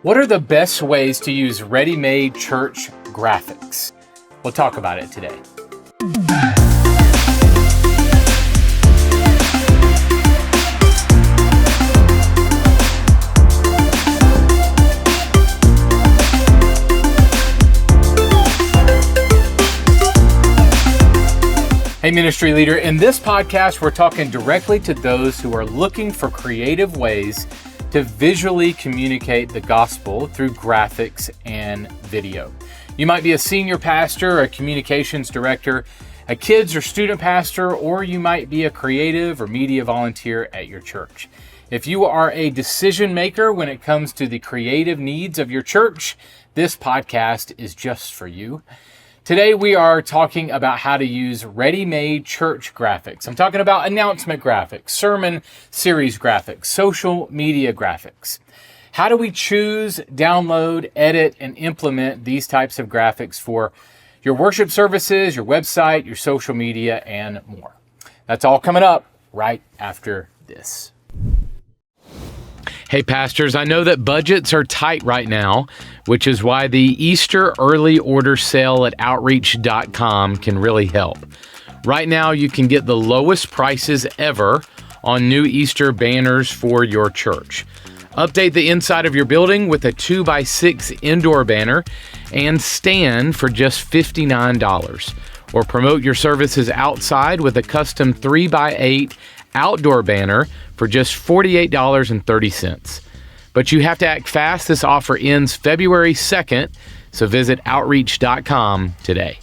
What are the best ways to use ready-made church graphics? We'll talk about it today. Hey, ministry leader. In this podcast, we're talking directly to those who are looking for creative ways to visually communicate the gospel through graphics and video. You might be a senior pastor, a communications director, a kids or student pastor, or you might be a creative or media volunteer at your church. If you are a decision maker when it comes to the creative needs of your church, this podcast is just for you. Today, we are talking about how to use ready-made church graphics. I'm talking about announcement graphics, sermon series graphics, social media graphics. How do we choose, download, edit, and implement these types of graphics for your worship services, your website, your social media, and more? That's all coming up right after this. Hey, pastors, I know that budgets are tight right now, which is why the Easter early order sale at outreach.com can really help. Right now, you can get the lowest prices ever on new Easter banners for your church. Update the inside of your building with a 2x6 indoor banner and stand for just $59. Or promote your services outside with a custom 3x8 outdoor banner for just $48.30. But you have to act fast. This offer ends February 2nd, so visit outreach.com today.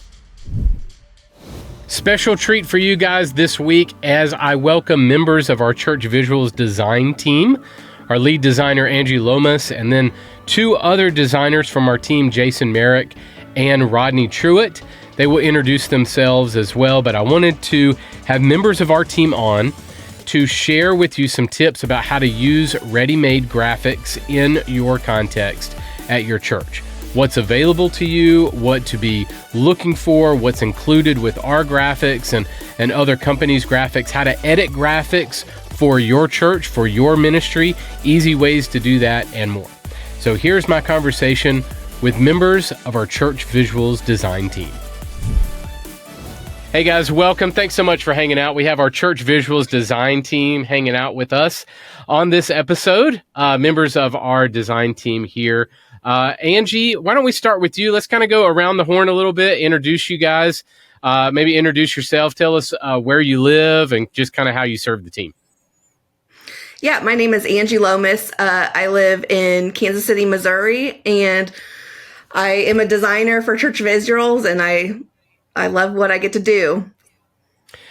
Special treat for you guys this week as I welcome members of our Church Visuals design team, our lead designer, Angie Lomas, and then two other designers from our team, Jason Maric and Rodney Truitt. They will introduce themselves as well, but I wanted to have members of our team on to share with you some tips about how to use ready-made graphics in your context at your church. What's available to you, what to be looking for, what's included with our graphics and other companies' graphics, how to edit graphics for your church, for your ministry, easy ways to do that, and more. So here's my conversation with members of our Church Visuals design team. Hey guys, welcome. Thanks so much for hanging out. We have our Church Visuals design team hanging out with us on this episode, members of our design team here. Angie, why don't we start with you? Let's kind of go around the horn a little bit, introduce you guys, maybe introduce yourself, tell us where you live and just kind of how you serve the team. Yeah, my name is Angie Lomas. I live in Kansas City, Missouri, and I am a designer for Church Visuals, and I love what I get to do.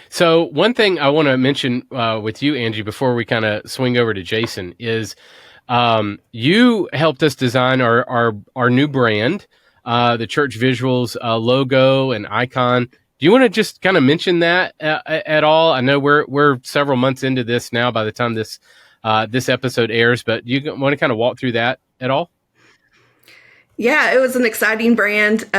So one thing I want to mention with you, Angie, before we kind of swing over to Jason is you helped us design our new brand, the Church Visuals logo and icon. Do you want to just kind of mention that at all? I know we're several months into this now by the time this episode airs, but you want to kind of walk through that at all? Yeah, it was an exciting brand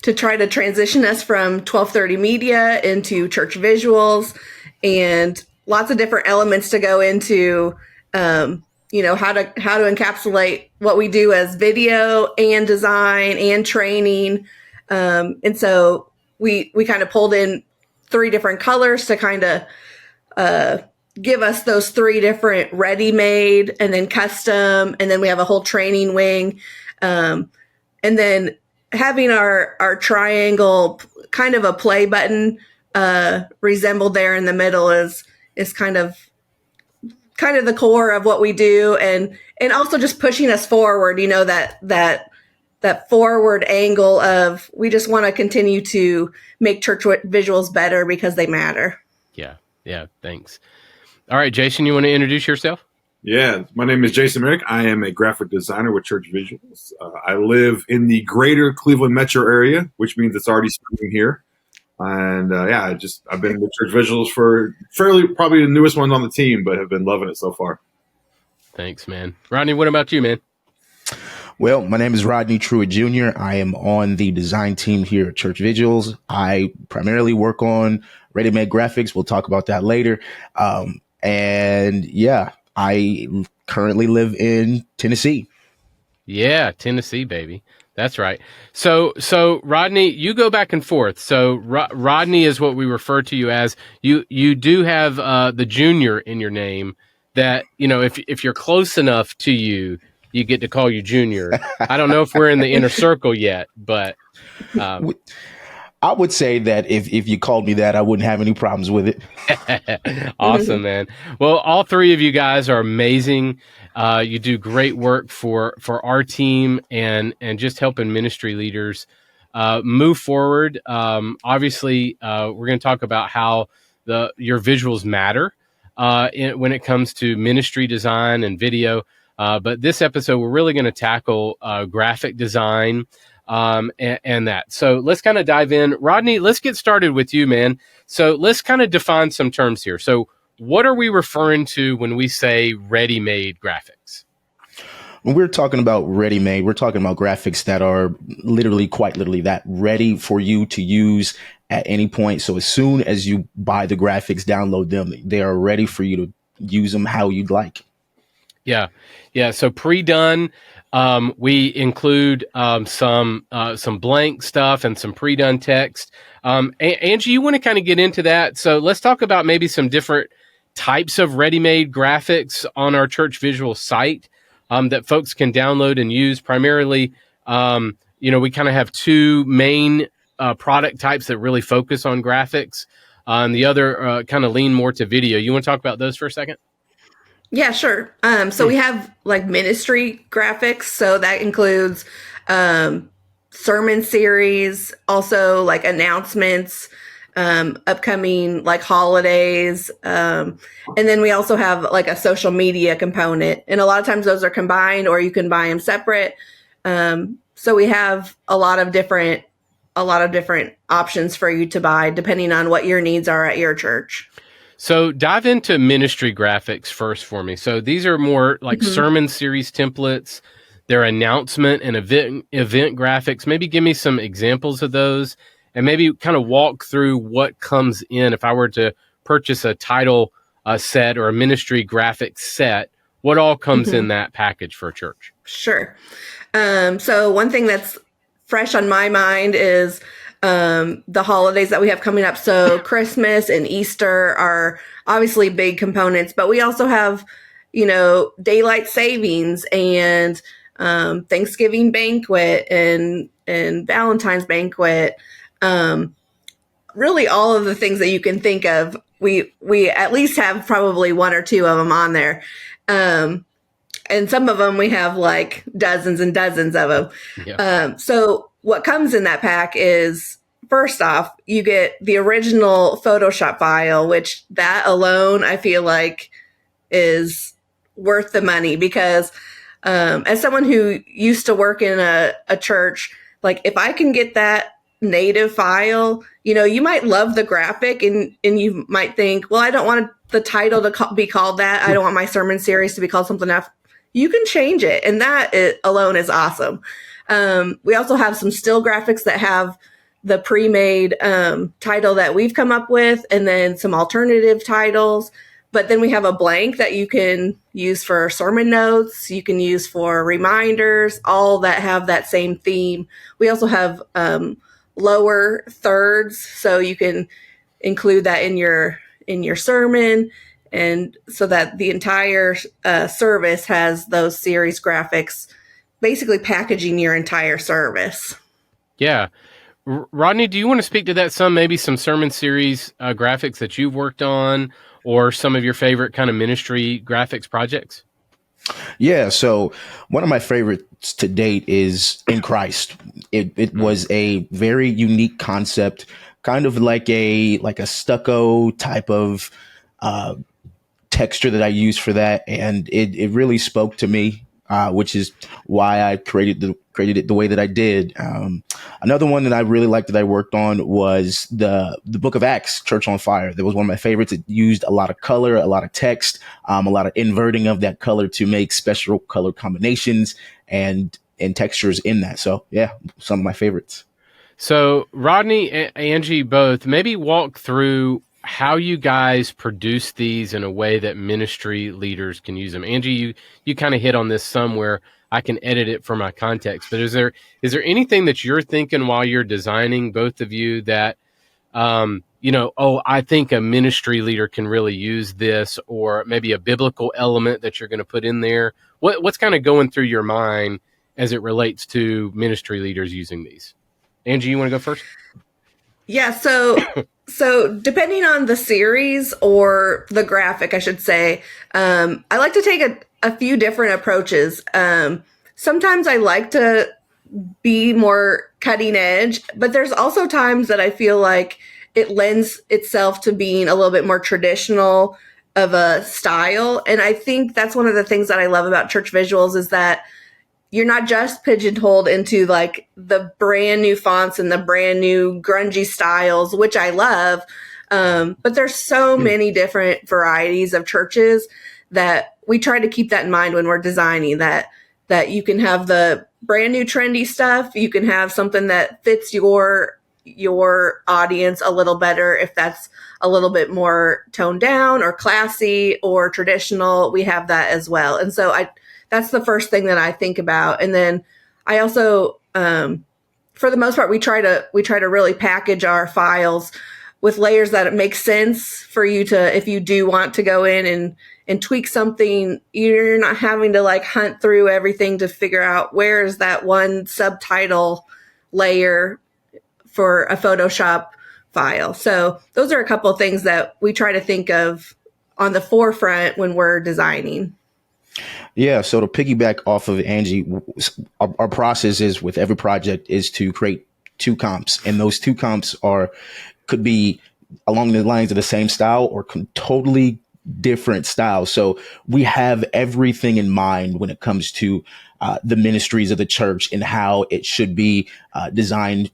to try to transition us from 1230 Media into Church Visuals, and lots of different elements to go into, how to encapsulate what we do as video and design and training. And so we kind of pulled in three different colors to kind of give us those three different ready-made and then custom, and then we have a whole training wing. And then having our triangle, kind of a play button, resembled there in the middle is kind of the core of what we do, and also just pushing us forward. That forward angle of we just want to continue to make church visuals better because they matter. Yeah. Thanks. All right, Jason, you want to introduce yourself? Yeah, my name is Jason Maric. I am a graphic designer with Church Visuals. I live in the greater Cleveland metro area, which means it's already spring here. And I've been with Church Visuals for probably the newest one on the team, but have been loving it so far. Thanks, man. Rodney, what about you, man? Well, my name is Rodney Truitt Jr. I am on the design team here at Church Visuals. I primarily work on ready-made graphics. We'll talk about that later. I currently live in Tennessee. Yeah, Tennessee, baby. That's right. So Rodney, you go back and forth. So Rodney is what we refer to you as. You do have the junior in your name. That, you know, if you're close enough to you, you get to call you Junior. I don't know if we're in the inner circle yet, but I would say that if you called me that, I wouldn't have any problems with it. awesome, man. Well, all three of you guys are amazing. You do great work for our team and just helping ministry leaders move forward. Obviously, we're going to talk about how your visuals matter when it comes to ministry design and video. But this episode, we're really going to tackle graphic design and that. So let's kind of dive in. Rodney, let's get started with you, man. So let's kind of define some terms here. So what are we referring to when we say ready-made graphics? When we're talking about ready-made, we're talking about graphics that are quite literally that ready for you to use at any point. So as soon as you buy the graphics, download them, they are ready for you to use them how you'd like. Yeah. So pre-done, we include some blank stuff and some pre-done text. Angie, you want to kind of get into that? So let's talk about maybe some different types of ready-made graphics on our Church Visual site that folks can download and use. Primarily, we kind of have two main product types that really focus on graphics. And the other kind of lean more to video. You want to talk about those for a second? Yeah, sure. So we have like ministry graphics. So that includes sermon series, also like announcements, upcoming like holidays. And then we also have like a social media component. And a lot of times those are combined or you can buy them separate. So we have a lot of different options for you to buy depending on what your needs are at your church. So dive into ministry graphics first for me. So these are more like sermon series templates. They're announcement and event graphics. Maybe give me some examples of those and maybe kind of walk through what comes in. If I were to purchase a title set or a ministry graphics set, what all comes in that package for a church? Sure. So one thing that's fresh on my mind is the holidays that we have coming up. So Christmas and Easter are obviously big components, but we also have, daylight savings and Thanksgiving banquet and Valentine's banquet. Really all of the things that you can think of, we at least have probably one or two of them on there. And some of them we have like dozens and dozens of them. Yeah. So what comes in that pack is, first off, you get the original Photoshop file, which that alone I feel like is worth the money because as someone who used to work in a church, like if I can get that native file, you might love the graphic and you might think, well, I don't want the title to be called that. I don't want my sermon series to be called something else. You can change it. And that alone is awesome. We also have some still graphics that have the pre-made title that we've come up with, and then some alternative titles. But then we have a blank that you can use for sermon notes. You can use for reminders, all that have that same theme. We also have lower thirds, so you can include that in your sermon, and so that the entire service has those series graphics, basically packaging your entire service. Yeah. Rodney, do you want to speak to that some, maybe some sermon series graphics that you've worked on or some of your favorite kind of ministry graphics projects? Yeah, so one of my favorites to date is In Christ. It was a very unique concept, kind of like a stucco type of texture that I used for that, and it really spoke to me, which is why I created it the way that I did. Another one that I really liked that I worked on was the Book of Acts, Church on Fire. That was one of my favorites. It used a lot of color, a lot of text, a lot of inverting of that color to make special color combinations and textures in that. So yeah, some of my favorites. So Rodney and Angie both, maybe walk through how you guys produce these in a way that ministry leaders can use them. Angie, you kind of hit on this somewhere. I can edit it for my context. But is there anything that you're thinking while you're designing, both of you, that I think a ministry leader can really use this, or maybe a biblical element that you're going to put in there? What's kind of going through your mind as it relates to ministry leaders using these? Angie, you want to go first? Yeah. So depending on the series or the graphic, I should say, I like to take a few different approaches. Sometimes I like to be more cutting edge, but there's also times that I feel like it lends itself to being a little bit more traditional of a style. And I think that's one of the things that I love about church visuals, is that you're not just pigeonholed into like the brand new fonts and the brand new grungy styles, which I love. But there's so many different varieties of churches that we try to keep that in mind when we're designing, that you can have the brand new trendy stuff. You can have something that fits your audience a little better. If that's a little bit more toned down or classy or traditional, we have that as well. And so that's the first thing that I think about. And then I also, for the most part, we try to really package our files with layers that it makes sense for you to, if you do want to go in and tweak something, you're not having to like hunt through everything to figure out where is that one subtitle layer for a Photoshop file. So those are a couple of things that we try to think of on the forefront when we're designing. Yeah. So to piggyback off of Angie, our process is with every project is to create 2 comps, and those 2 comps could be along the lines of the same style or totally different styles. So we have everything in mind when it comes to the ministries of the church and how it should be designed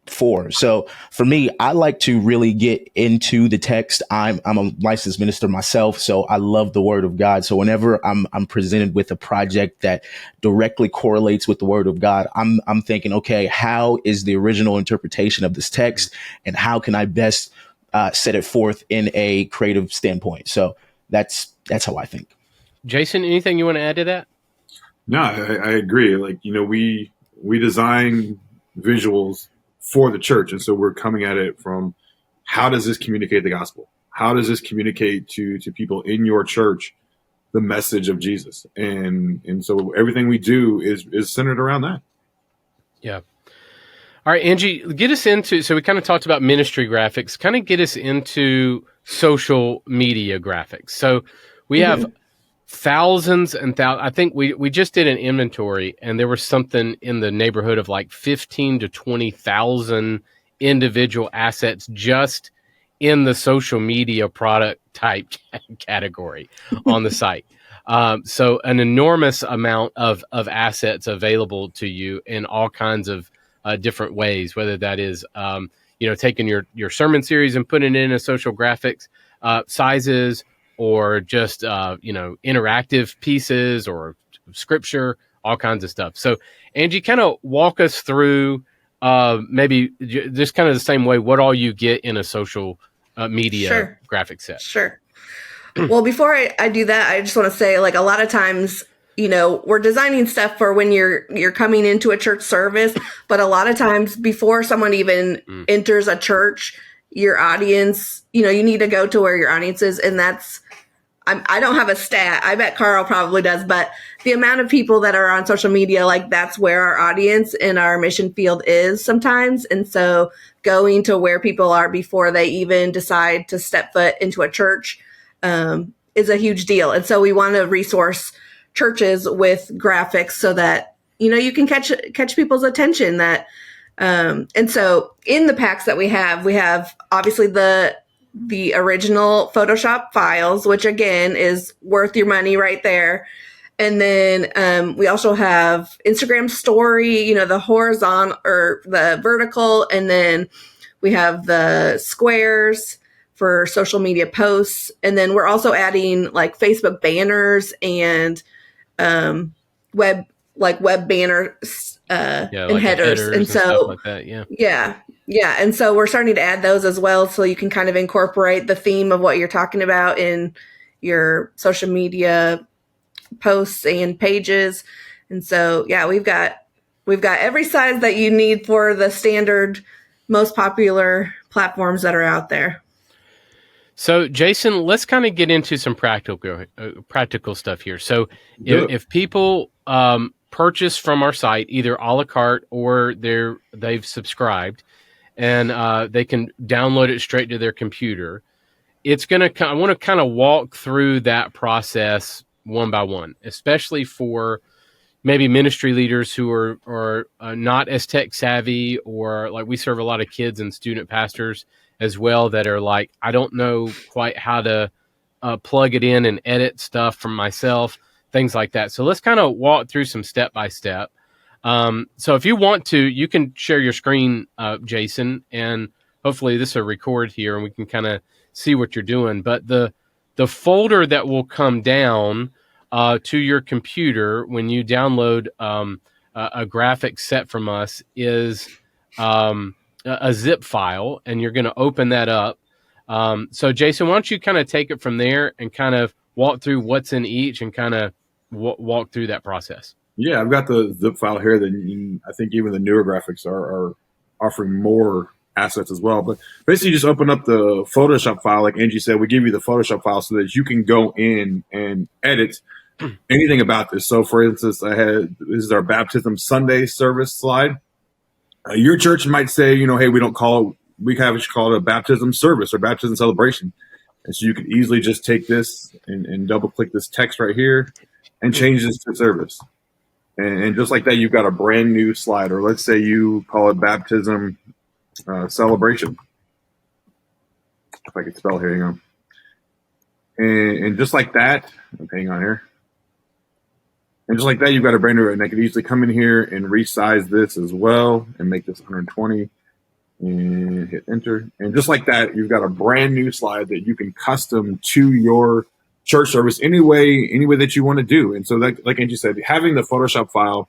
for. So for me, I like to really get into the text. I'm a licensed minister myself, so I love the Word of God. So whenever I'm presented with a project that directly correlates with the Word of God, I'm thinking, okay, how is the original interpretation of this text, and how can I best set it forth in a creative standpoint? So that's how I think. Jason, anything you want to add to that? No, I agree. Like, we design visuals for the church. And so we're coming at it from, how does this communicate the gospel? How does this communicate to people in your church the message of Jesus? And so everything we do is centered around that. Yeah. All right, Angie, get us into, so we kind of talked about ministry graphics, kind of get us into social media graphics. So we have thousands and thousands. I think we just did an inventory, and there was something in the neighborhood of like 15 to 20,000 individual assets just in the social media product type category on the site. So an enormous amount of assets available to you in all kinds of different ways, whether that is, taking your sermon series and putting it in a social graphics sizes, or just, interactive pieces or scripture, all kinds of stuff. So Angie, kind of walk us through maybe just kind of the same way, what all you get in a social media graphic set. Sure. Well, before I do that, I just want to say, like, a lot of times, we're designing stuff for when you're coming into a church service, but a lot of times before someone even enters a church, your audience, you need to go to where your audience is. And I don't have a stat. I bet Carl probably does, but the amount of people that are on social media, like, that's where our audience in our mission field is sometimes. And so going to where people are before they even decide to step foot into a church is a huge deal. And so we want to resource churches with graphics so that, you can catch people's attention. That and so in the packs that we have obviously the original Photoshop files, which again is worth your money right there. And then we also have Instagram story, the horizontal or the vertical, and then we have the squares for social media posts. And then we're also adding like Facebook banners and web banners and like headers. And so stuff like that. Yeah. And so we're starting to add those as well. So you can kind of incorporate the theme of what you're talking about in your social media posts and pages. And so, yeah, we've got every size that you need for the standard, most popular platforms that are out there. So, Jason, let's kind of get into some practical stuff here. So, if people purchase from our site, either a la carte or they've subscribed, and they can download it straight to their computer, I want to kind of walk through that process one by one, especially for maybe ministry leaders who are not as tech savvy, or like we serve a lot of kids and student pastors as well that are like, I don't know quite how to plug it in and edit stuff from myself, things like that. So let's kind of walk through some step by step. So if you want to, you can share your screen, Jason, and hopefully this will record here and we can kind of see what you're doing. But the folder that will come down to your computer when you download a graphic set from us is a zip file, and you're going to open that up. So Jason, why don't you kind of take it from there and kind of walk through what's in each and kind of walk through that process. Yeah, I've got the zip file here. I think even the newer graphics are offering more assets as well. But basically, you just open up the Photoshop file. Like Angie said, we give you the Photoshop file so that you can go in and edit anything about this. So, for instance, this is our Baptism Sunday service slide. Your church might say, hey, we call it a baptism service or baptism celebration. And so you could easily just take this and double click this text right here and change this to service. And just like that, you've got a brand new slide, or let's say you call it baptism celebration. If I could spell here, hang on. And just like that, hang on here. And just like that, you've got a brand new, and I could easily come in here and resize this as well and make this 120 and hit enter. And just like that, you've got a brand new slide that you can custom to your church service any way that you want to do. And so like Angie said, having the Photoshop file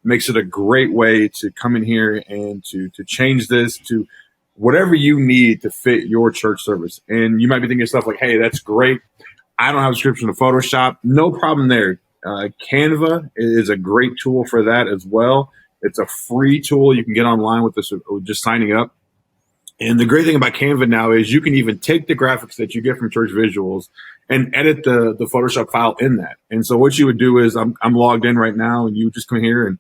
makes it a great way to come in here and to change this to whatever you need to fit your church service. And you might be thinking yourself like, hey, that's great. I don't have a subscription to Photoshop. No problem there. Canva is a great tool for that as well. It's a free tool. You can get online with this, just signing up. And the great thing about Canva now is you can even take the graphics that you get from Church Visuals and edit the Photoshop file in that. And so what you would do is I'm logged in right now, and you just come here and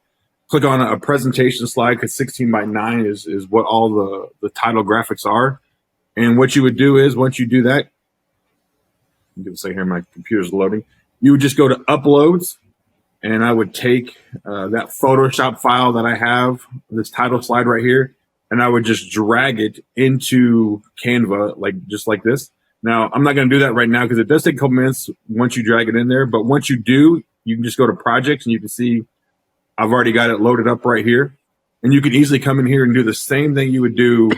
click on a presentation slide, because 16 by 9 is what all the title graphics are. And what you would do is once you do that, give a second here, my computer's loading. You would just go to uploads, and I would take that Photoshop file that I have, this title slide right here, and I would just drag it into Canva, just like this. Now, I'm not going to do that right now because it does take a couple minutes once you drag it in there. But once you do, you can just go to projects, and you can see I've already got it loaded up right here. And you can easily come in here and do the same thing you would do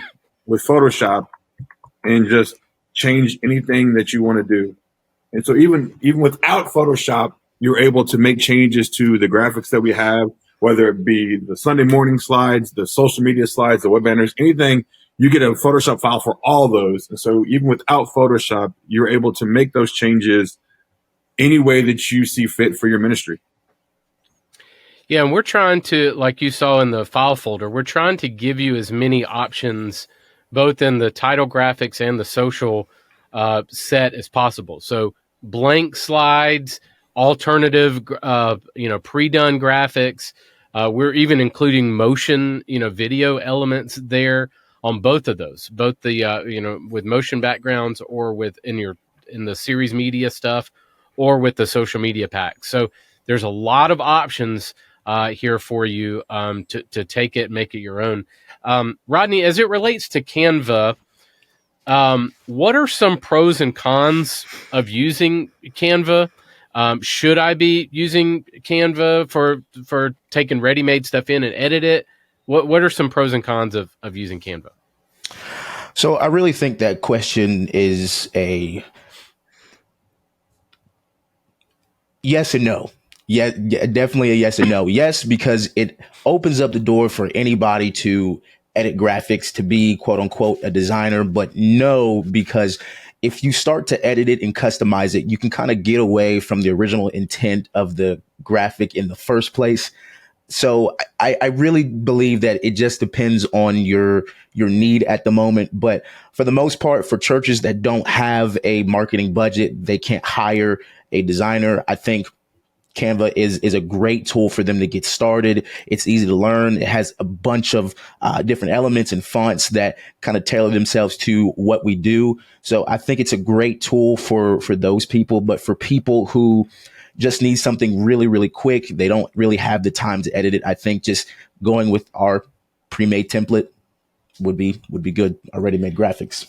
with Photoshop and just change anything that you want to do. And so even without Photoshop, you're able to make changes to the graphics that we have, whether it be the Sunday morning slides, the social media slides, the web banners, anything. You get a Photoshop file for all those. And so even without Photoshop, you're able to make those changes any way that you see fit for your ministry. Yeah, and we're trying to, like you saw in the file folder, we're trying to give you as many options, both in the title graphics and the social set as possible. So blank slides, alternative, pre-done graphics. We're even including motion, video elements there on both of those, both the, with motion backgrounds or in the series media stuff or with the social media pack. So there's a lot of options here for you to take it and make it your own. Rodney, as it relates to Canva, what are some pros and cons of using Canva? Should I be using Canva for taking ready-made stuff in and edit it? What are some pros and cons of using Canva? So I really think that question is a yes and no. Yeah, definitely a yes and no. Yes, because it opens up the door for anybody to edit graphics, to be quote unquote a designer, but no, because if you start to edit it and customize it, you can kind of get away from the original intent of the graphic in the first place. So I really believe that it just depends on your need at the moment. But for the most part, for churches that don't have a marketing budget, they can't hire a designer. I think Canva is a great tool for them to get started. It's easy to learn. It has a bunch of different elements and fonts that kind of tailor themselves to what we do. So I think it's a great tool for those people. But for people who just need something really, really quick, they don't really have the time to edit it, I think just going with our pre-made template would be good. Already made graphics.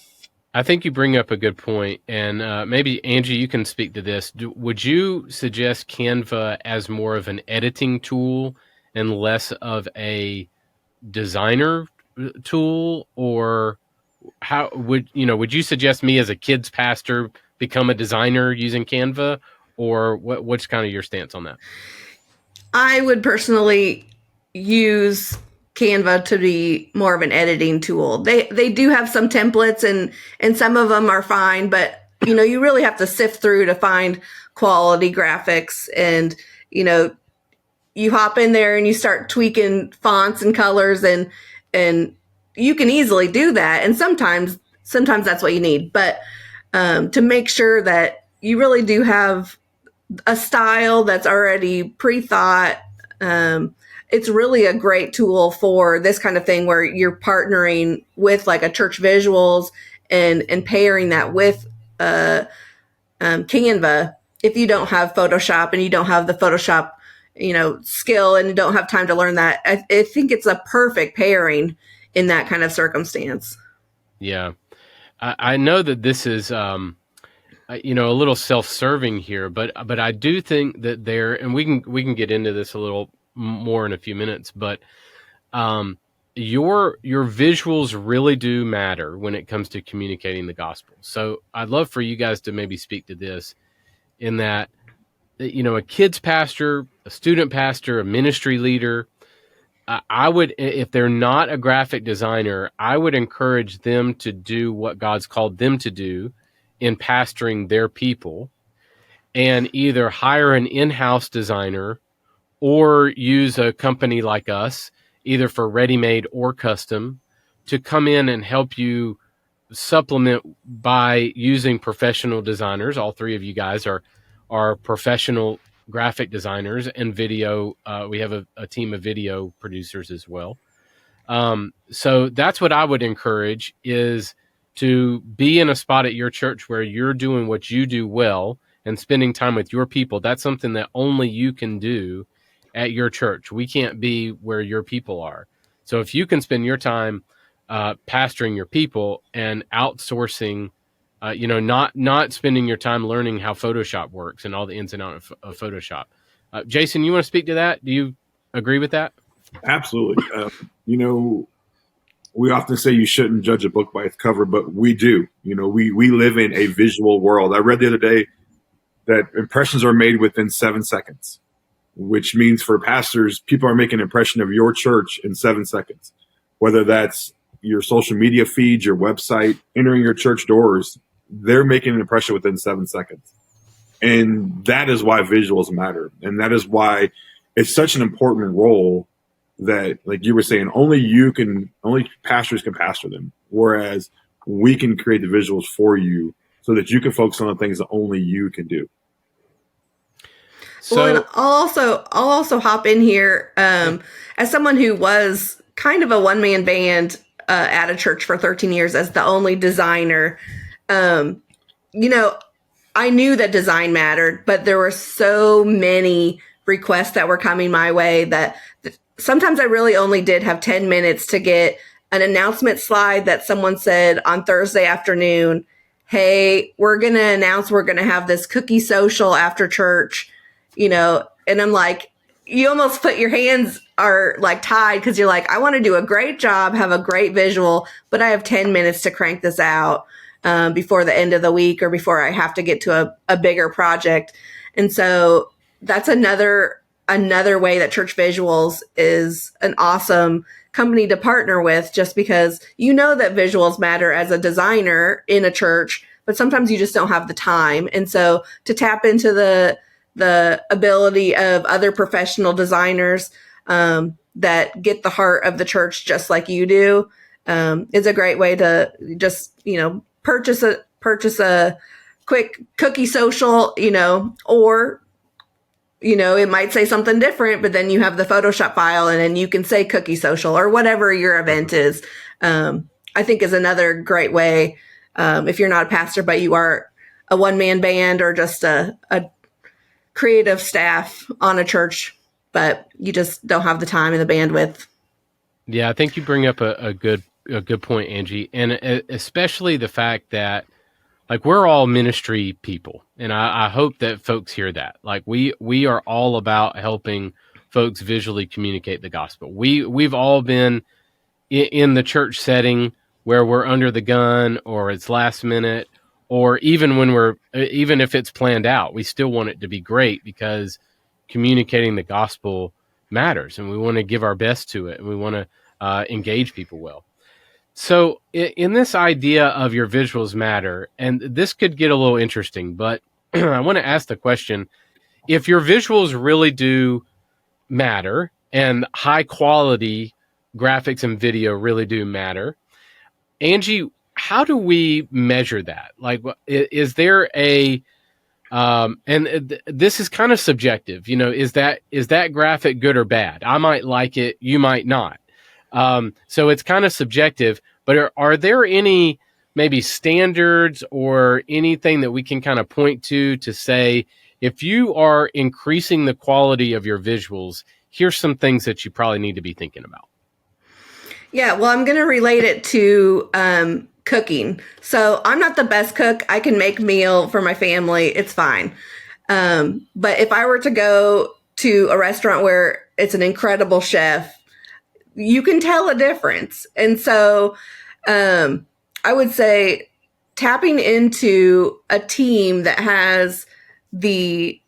I think you bring up a good point, and maybe Angie, you can speak to this. Would you suggest Canva as more of an editing tool and less of a designer tool, or how would you suggest me as a kids pastor become a designer using Canva, or what's kind of your stance on that? I would personally use Canva to be more of an editing tool. They do have some templates and some of them are fine, but you really have to sift through to find quality graphics, and you hop in there and you start tweaking fonts and colors, and you can easily do that, and sometimes that's what you need. But to make sure that you really do have a style that's already pre-thought, it's really a great tool for this kind of thing where you're partnering with like a church visuals and pairing that with Canva. If you don't have Photoshop and you don't have the Photoshop, skill, and you don't have time to learn that, I think it's a perfect pairing in that kind of circumstance. Yeah. I know that this is, a little self-serving here, but I do think that and we can get into this a little more in a few minutes, but your visuals really do matter when it comes to communicating the gospel. So I'd love for you guys to maybe speak to this, in that a kids pastor, a student pastor, a ministry leader, I would, if they're not a graphic designer, I would encourage them to do what God's called them to do in pastoring their people, and either hire an in-house designer or use a company like us, either for ready-made or custom, to come in and help you supplement by using professional designers. All three of you guys are professional graphic designers and video. We have a team of video producers as well. So that's what I would encourage, is to be in a spot at your church where you're doing what you do well and spending time with your people. That's something that only you can do at your church. We can't be where your people are. So if you can spend your time pastoring your people and outsourcing, not spending your time learning how Photoshop works and all the ins and outs of Photoshop. Jason, you want to speak to that? Do you agree with that? Absolutely. We often say you shouldn't judge a book by its cover, but we do. We live in a visual world. I read the other day that impressions are made within 7 seconds, which means for pastors, people are making an impression of your church in 7 seconds, whether that's your social media feed, your website, entering your church doors. They're making an impression within 7 seconds. And that is why visuals matter. And that is why it's such an important role that, like you were saying, only pastors can pastor them. Whereas we can create the visuals for you so that you can focus on the things that only you can do. Well, and I'll also hop in here as someone who was kind of a one-man band at a church for 13 years as the only designer. I knew that design mattered, but there were so many requests that were coming my way that sometimes I really only did have 10 minutes to get an announcement slide that someone said on Thursday afternoon, hey, we're going to announce we're going to have this cookie social after church, and I'm like, you almost put your hands are like tied because you're like, I want to do a great job, have a great visual, but I have 10 minutes to crank this out before the end of the week or before I have to get to a bigger project. And so that's another way that Church Visuals is an awesome company to partner with, just because that visuals matter as a designer in a church, but sometimes you just don't have the time. And so to tap into the ability of other professional designers that get the heart of the church just like you do is a great way to just, purchase a quick cookie social, or it might say something different, but then you have the Photoshop file and then you can say cookie social or whatever your event is. I think is another great way. If you're not a pastor, but you are a one-man band or just a creative staff on a church, but you just don't have the time and the bandwidth. Yeah, I think you bring up a good point, Angie, and especially the fact that like we're all ministry people, and I hope that folks hear that. Like we are all about helping folks visually communicate the gospel. We've all been in the church setting where we're under the gun, or it's last minute, or even even if it's planned out, we still want it to be great because communicating the gospel matters, and we want to give our best to it, and we want to engage people well. So in this idea of your visuals matter, and this could get a little interesting, but I want to ask the question, if your visuals really do matter and high quality graphics and video really do matter, Angie, how do we measure that? Like, is there this is kind of subjective, is that graphic good or bad? I might like it, you might not. So it's kind of subjective, but are there any maybe standards or anything that we can kind of point to say, if you are increasing the quality of your visuals, here's some things that you probably need to be thinking about? Yeah, well, I'm going to relate it to cooking. So I'm not the best cook. I can make meal for my family. It's fine. But if I were to go to a restaurant where it's an incredible chef, you can tell a difference. And so I would say tapping into a team that has the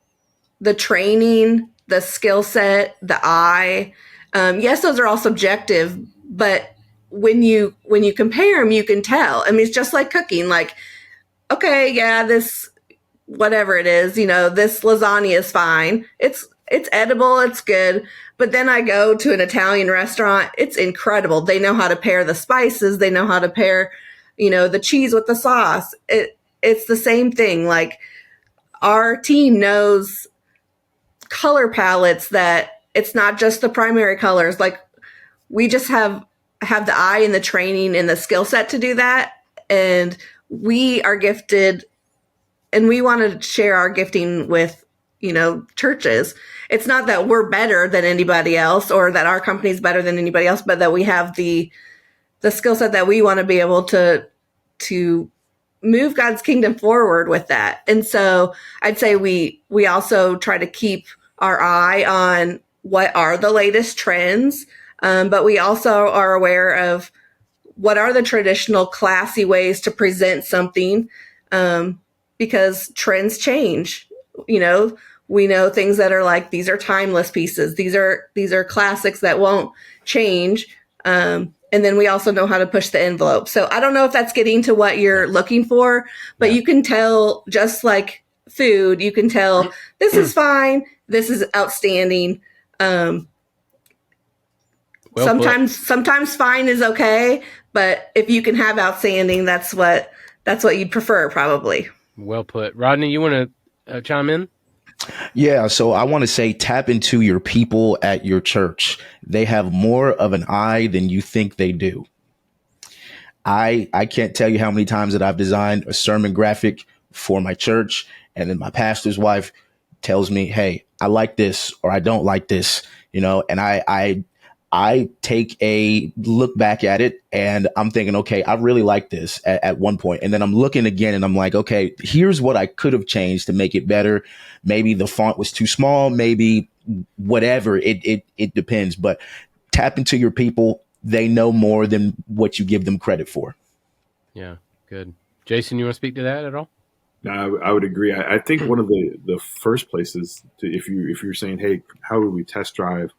training, the skill set, the eye. Yes, those are all subjective, but when you compare them, you can tell. I mean, it's just like cooking. Like, okay, yeah, this whatever it is, this lasagna is fine. It's edible, it's good. But then I go to an Italian restaurant, it's incredible. They know how to pair the spices, they know how to pair, the cheese with the sauce. It's the same thing. Like, our team knows color palettes, that it's not just the primary colors. Like, we just have the eye and the training and the skill set to do that. And we are gifted, and we want to share our gifting with, churches. It's not that we're better than anybody else or that our company's better than anybody else, but that we have the skill set that we want to be able to move God's kingdom forward with that. And so I'd say we also try to keep our eye on what are the latest trends, but we also are aware of what are the traditional classy ways to present something, because trends change. We know things that are like, these are timeless pieces. These are classics that won't change. And then we also know how to push the envelope. So I don't know if that's getting to what you're looking for, but you can tell, just like food, you can tell this is fine, this is outstanding. Sometimes fine is okay, but if you can have outstanding, that's what you'd prefer, probably. Well put. Rodney, you want to chime in? Yeah, so I want to say tap into your people at your church. They have more of an eye than you think they do. I can't tell you how many times that I've designed a sermon graphic for my church, and then my pastor's wife tells me, hey, I like this or I don't like this, and I take a look back at it and I'm thinking, okay, I really like this at one point. And then I'm looking again and I'm like, okay, here's what I could have changed to make it better. Maybe the font was too small, maybe whatever. It depends, but tap into your people. They know more than what you give them credit for. Yeah, good. Jason, you want to speak to that at all? No, I would agree. I think one of the first places if you're saying, hey, how would we test drive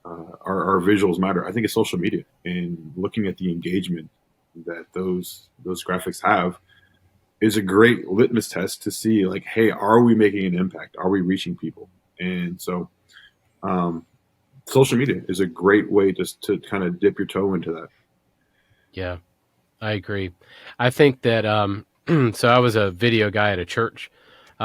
our visuals matter, I think it's social media, and looking at the engagement that those graphics have. is a great litmus test to see, like, hey, are we making an impact? Are we reaching people? And so social media is a great way just to kind of dip your toe into that. Yeah, I agree. I think that so I was a video guy at a church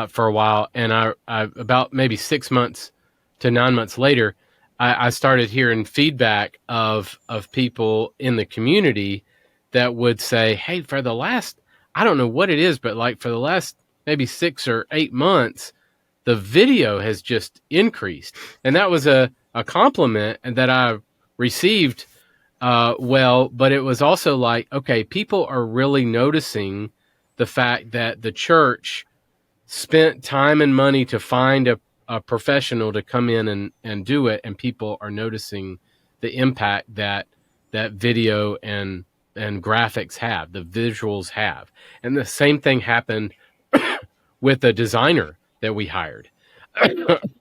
for a while, and I about maybe 6 months to 9 months later, I started hearing feedback of people in the community that would say, "Hey, for the last, I don't know what it is, but like for the last maybe 6 or 8 months, the video has just increased," and that was a compliment that I received well, but it was also like, okay, people are really noticing the fact that the church spent time and money to find a professional to come in and do it, and people are noticing the impact that video and graphics have, the visuals have. And the same thing happened with a designer that we hired.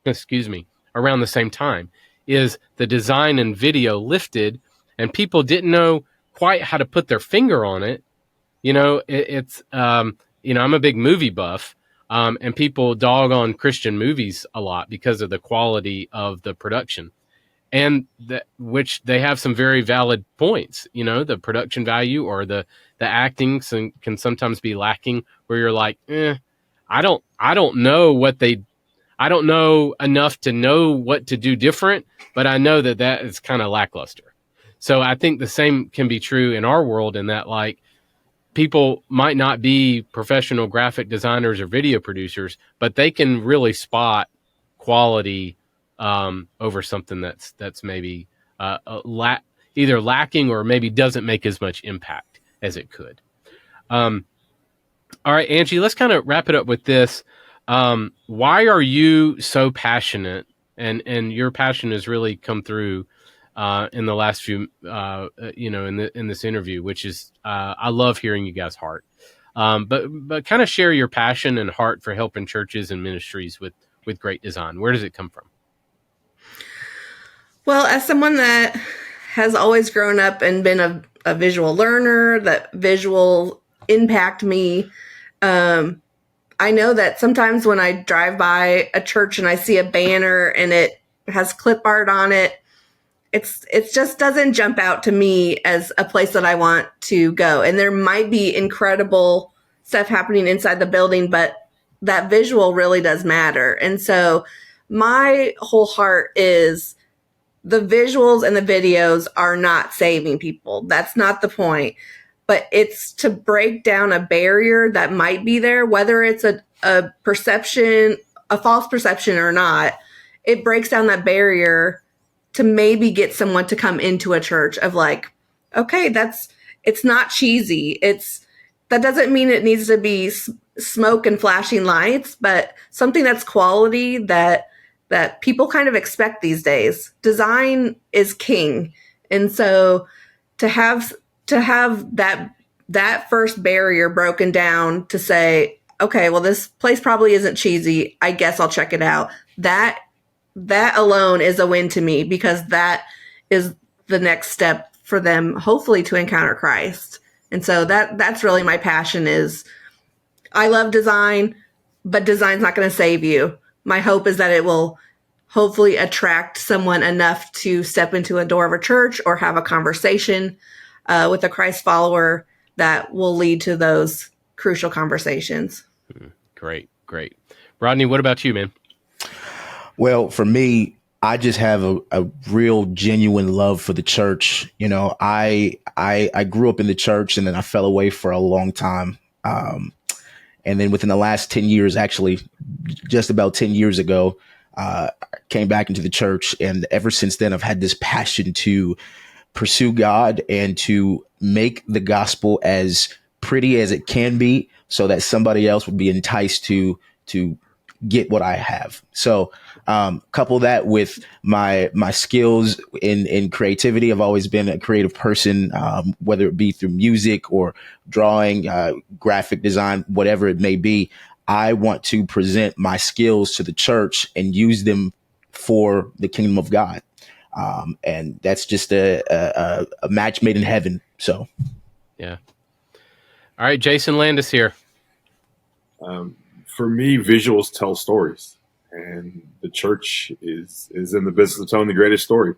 Excuse me, around the same time, is the design and video lifted, and people didn't know quite how to put their finger on it. It's I'm a big movie buff, and people dog on Christian movies a lot because of the quality of the production, and which they have some very valid points. The production value or the acting can sometimes be lacking, where you're like, I don't know I don't know enough to know what to do different, but I know that is kind of lackluster. So I think the same can be true in our world, in that, like, people might not be professional graphic designers or video producers, but they can really spot quality over something that's maybe either lacking or maybe doesn't make as much impact as it could. All right, Angie, let's kind of wrap it up with this. Why are you so passionate? And your passion has really come through in the last few, in this interview, which is, I love hearing you guys' heart. But kind of share your passion and heart for helping churches and ministries with great design. Where does it come from? Well, as someone that has always grown up and been a visual learner, that visual impact me, I know that sometimes when I drive by a church and I see a banner and it has clip art on it, it just doesn't jump out to me as a place that I want to go. And there might be incredible stuff happening inside the building, but that visual really does matter. And so my whole heart is the visuals and the videos are not saving people. That's not the point. But it's to break down a barrier that might be there, whether it's a perception, a false perception or not. It breaks down that barrier to maybe get someone to come into a church of like, okay, it's not cheesy. That doesn't mean it needs to be smoke and flashing lights, but something that's quality that people kind of expect these days. Design is king. And so to have that first barrier broken down to say, okay, well, this place probably isn't cheesy. I guess I'll check it out. That alone is a win to me, because that is the next step for them, hopefully, to encounter Christ. And so that's really my passion. Is I love design, but design's not going to save you. My hope is that it will hopefully attract someone enough to step into a door of a church or have a conversation with a Christ follower that will lead to those crucial conversations. Great. Rodney, what about you, man? Well, for me, I just have a real genuine love for the church. I grew up in the church, and then I fell away for a long time. And then within the last 10 years, actually just about 10 years ago, I came back into the church. And ever since then, I've had this passion to pursue God and to make the gospel as pretty as it can be, so that somebody else would be enticed to get what I have. So couple that with my skills in creativity. I've always been a creative person, whether it be through music or drawing, graphic design, whatever it may be. I want to present my skills to the church and use them for the kingdom of God. And that's just a match made in heaven. So, yeah. All right, Jason Landis here. For me, visuals tell stories, and the church is in the business of telling the greatest story.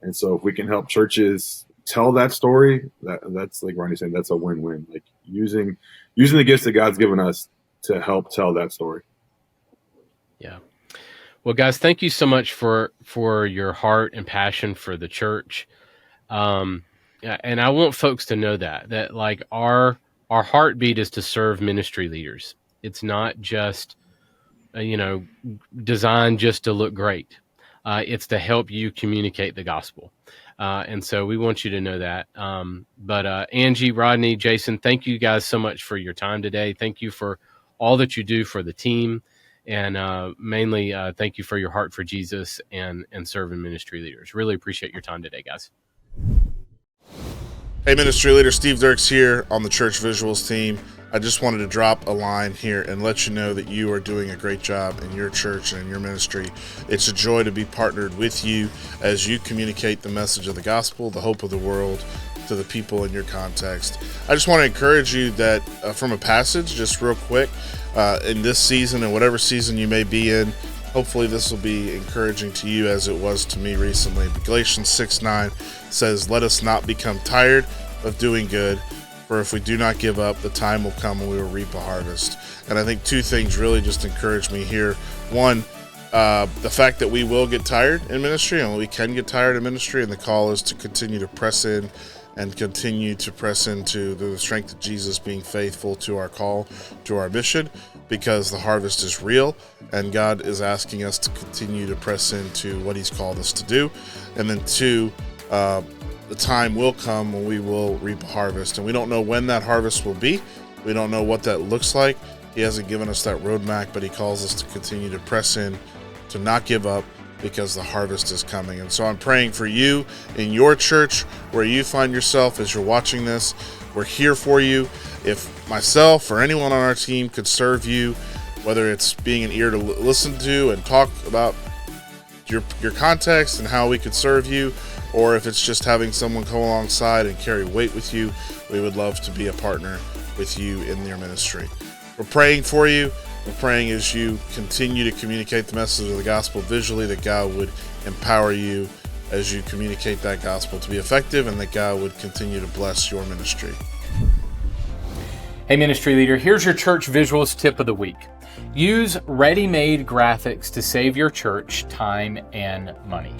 And so if we can help churches tell that story, that's like Rodney saying, that's a win-win. Like using the gifts that God's given us to help tell that story. Yeah. Well, guys, thank you so much for your heart and passion for the church. And I want folks to know that like our heartbeat is to serve ministry leaders. It's not just, designed just to look great. It's to help you communicate the gospel. And so we want you to know that. But Angie, Rodney, Jason, thank you guys so much for your time today. Thank you for all that you do for the team. And mainly, thank you for your heart for Jesus and serving ministry leaders. Really appreciate your time today, guys. Hey, ministry leader, Steve Dirks here on the Church Visuals team. I just wanted to drop a line here and let you know that you are doing a great job in your church and in your ministry. It's a joy to be partnered with you as you communicate the message of the gospel, the hope of the world, to the people in your context. I just want to encourage you that from a passage, just real quick, in this season and whatever season you may be in, hopefully this will be encouraging to you as it was to me recently. But Galatians 6:9 says, "Let us not become tired of doing good, for if we do not give up, the time will come when we will reap a harvest." And I think two things really just encourage me here. One, the fact that we will get tired in ministry, and we can get tired in ministry, and the call is to continue to press in and continue to press into the strength of Jesus, being faithful to our call, to our mission, because the harvest is real, and God is asking us to continue to press into what He's called us to do. And then two, the time will come when we will reap a harvest, and we don't know when that harvest will be. We don't know what that looks like. He hasn't given us that roadmap, but He calls us to continue to press in, to not give up, because the harvest is coming. And so I'm praying for you in your church, where you find yourself as you're watching this. We're here for you. If myself or anyone on our team could serve you, whether it's being an ear to listen to and talk about your context and how we could serve you, or if it's just having someone come alongside and carry weight with you, we would love to be a partner with you in your ministry. We're praying for you. We're praying as you continue to communicate the message of the gospel visually, that God would empower you as you communicate that gospel to be effective, and that God would continue to bless your ministry. Hey, ministry leader, here's your church visuals tip of the week. Use ready-made graphics to save your church time and money.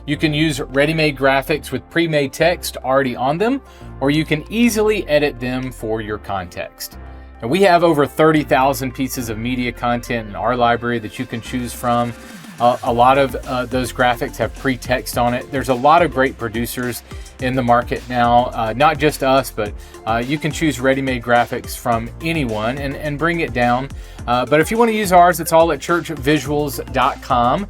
You can use ready-made graphics with pre-made text already on them, or you can easily edit them for your context. And we have over 30,000 pieces of media content in our library that you can choose from. A lot of those graphics have pre-text on it. There's a lot of great producers in the market now, not just us, but you can choose ready-made graphics from anyone and bring it down. But if you want to use ours, it's all at churchvisuals.com.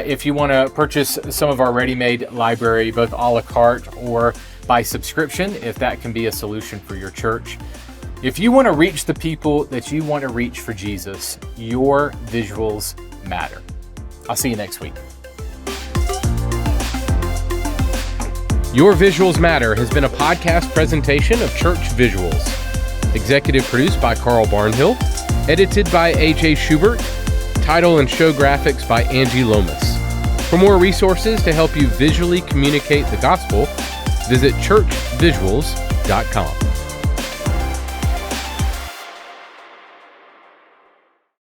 If you want to purchase some of our ready-made library, both a la carte or by subscription, if that can be a solution for your church. If you want to reach the people that you want to reach for Jesus, your visuals matter. I'll see you next week. Your Visuals Matter has been a podcast presentation of Church Visuals. Executive produced by Carl Barnhill. Edited by AJ Schubert. Title and show graphics by Angie Lomas. For more resources to help you visually communicate the gospel, visit churchvisuals.com.